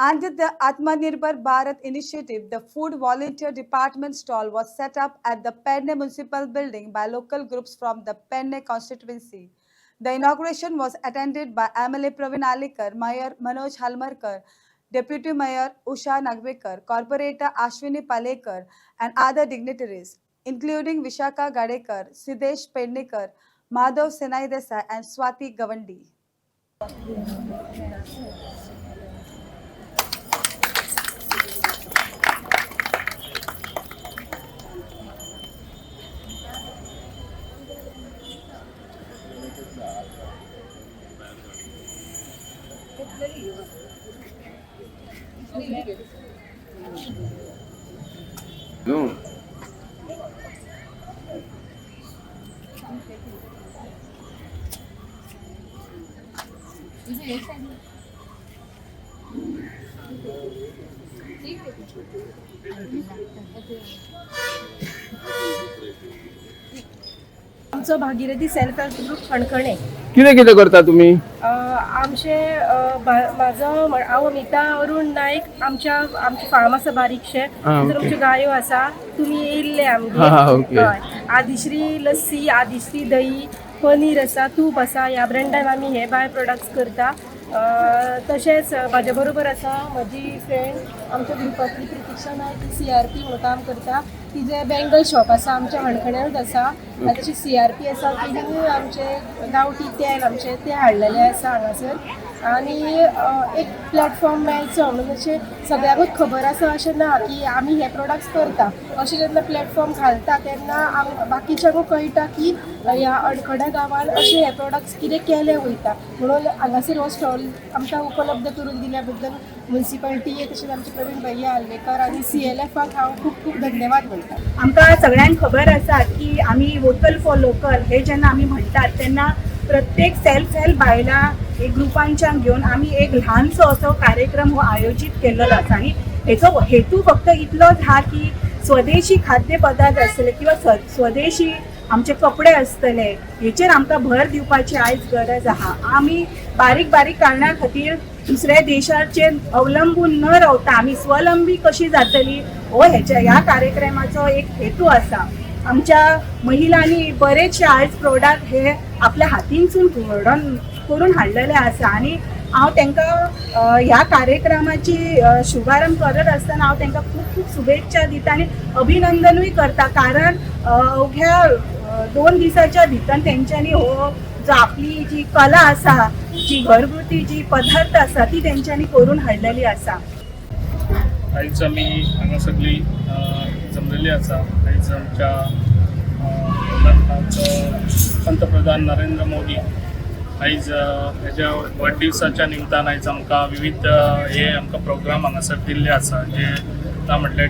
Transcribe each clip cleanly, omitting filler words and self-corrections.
Under the Atmanirbhar Bharat initiative, the Food Volunteer Department stall was set up at the Penne Municipal Building by local groups from the Penne constituency. The inauguration was attended by MLA Praveen Alikar, Mayor Manoj Halmarkar, Deputy Mayor Usha Nagvekar, Corporator Ashwini Palekar, and other dignitaries, including Vishaka Gadekar, Siddhesh Pednekar, Madhav Senai Desai, and Swati Gavandi. No. आमचो Bhagirathi self help group खणखणे कितें कितें करता तुमी? आमचे हांव अमिता अरुण नायक आमचे form आसा बारीकशे तर आमच्यो गायो आसा तुमी येयल्ले आमगे आदिश्री लस्सी आदिश्री दही पनीर आसा तूप आसा ह्या ब्रँडान आमी हे बाय प्रोडक्ट्स करता तशेंच म्हाजे बरोबर आसा म्हजी फ्रेंड आमच्या ग्रुपांतली प्रतीक्षा नायक CRP म्हणून काम करता तिजें बँगल शॉप आसा आमच्या हणखण्यारूच आसा तशी CRP आसा तिणेंय आमचे गांवठी तेल आमचे ते हाडलेले आसा हांगासर आनी एक प्लॅटफॉर्म मेळचो म्हणून अशें सगळ्यांकूच खबर आसा अशें ना की आमी हे प्रोडक्ट्स करता अशें जेन्ना प्लॅटफॉर्म घालता तेन्ना बाकीच्यांकूय कळटा की ह्या अडखड्या गांवांत अशे हे प्रोडक्ट्स कितें केले वयता म्हणून हांगासर हो स्टॉल आमकां उपलब्ध करून दिल्या बद्दल म्युनिसिपालिटी तशेंच आमचे प्रवीण भैया आल्वेकर आनी CLFाक हांव खूब खूब धन्यवाद म्हणटा. आमकां सगळ्यांक खबर आसा की आमी वोकल फॉर लोकल हे जेन्ना आमी म्हणटात तेन्ना प्रत्येक सेल्फ हेल्प बायलां एक ग्रुपांच्यान घेवन आमी एक ल्हानसो असो कार्यक्रम हो आयोजीत केल्लो आसा आनी हेचो हेतू फक्त इतलोच हा की स्वदेशी खाद्य पदार्थ आसतले किंवा स्वदेशी आमचे कपडे आसतले हेचेर आमकां भर दिवपाची आयज गरज आहा. आमी बारीक बारीक कारणां खातीर दुसऱ्या देशाचेर अवलंबून न रावता आमी स्वलंबी कशी जातली हो ह्या कार्यक्रमाचो एक हेतू आसा. आमच्या महिलांनी बरेचशे आयज प्रोडक्ट हे आपल्या हातींसून करून हाडलेले आसा आनी हांव तांकां ह्या कार्यक्रमाची शुभारंभ करत आसतना हांव तांकां खूब खूब शुभेच्छा दिता आनी अभिनंदनूय करता कारण अवघ्या 2 दिसाच्या भितर तेंच्यांनी हो जो आपली जी कला आसा जी घरगुती जी पदार्थ आसा ती तेंच्यांनी करून हाडलेली आसा. आयज आमी हांगा सगळी जमलेली आसा. आयज आमच्या पंतप्रधान नरेंद्र मोदी आयज हेज्या वाडदिवसाच्या निमतान आयज आमकां विविध हे आमकां प्रोग्राम हांगासर दिल्ले आसा जे म्हटल्यार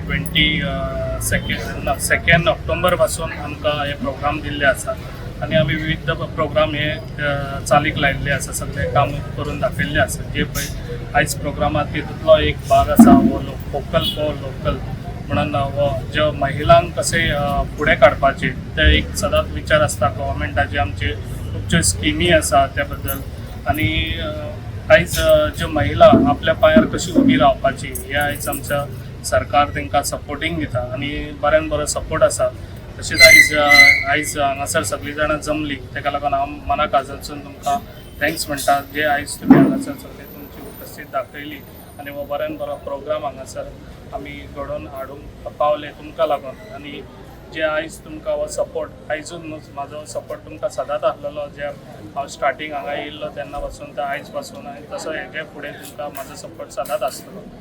2 ऑक्टोबर पासून आमकां हे प्रोग्राम दिल्ले आसा आनी आमी विविध प्रोग्राम हे चालीक लायिल्ले आसा सगळे काम करून दाखयल्ले आसा जे पळय आयज प्रोग्रामात तितूंतलो एक भाग आसा हो वोकल फॉर लोकल म्हणून हो ज्यो महिलांक कशें फुडें काडपाचे ते एक सदांच विचार आसता गव्हर्मेंटाचे आमचे खुबश्यो स्किमी आसा त्या बद्दल आनी आयज ज्यो महिला आपल्या पांयार कशी उबी रावपाची हे आयज आमच्या सरकार तांकां सपोर्टींग दिता आनी बऱ्यान बरो सपोर्ट आसा. तशेंच आयज हांगासर सगळीं जाणां जमली ताका लागून हांव मनाक आजून तुमकां थँक्स म्हणटा जे आयज तुमी हांगासर सगळे तुमची उपस्थित दाखयली आनी हो बऱ्यान बरो प्रोग्राम हांगासर आमी घडोवन हाडूंक पावले तुमकां लागून आनी जे आयज तुमकां हो सपोर्ट आयजूच न्हू म्हाजो सपोर्ट तुमकां सदांच आसलेलो जे हांव स्टार्टींग हांगा येयल्लो तेन्ना पासून ते आयज पासून आनी तसो हेजे फुडें तुमकां म्हाजो सपोर्ट सदांच आसतलो.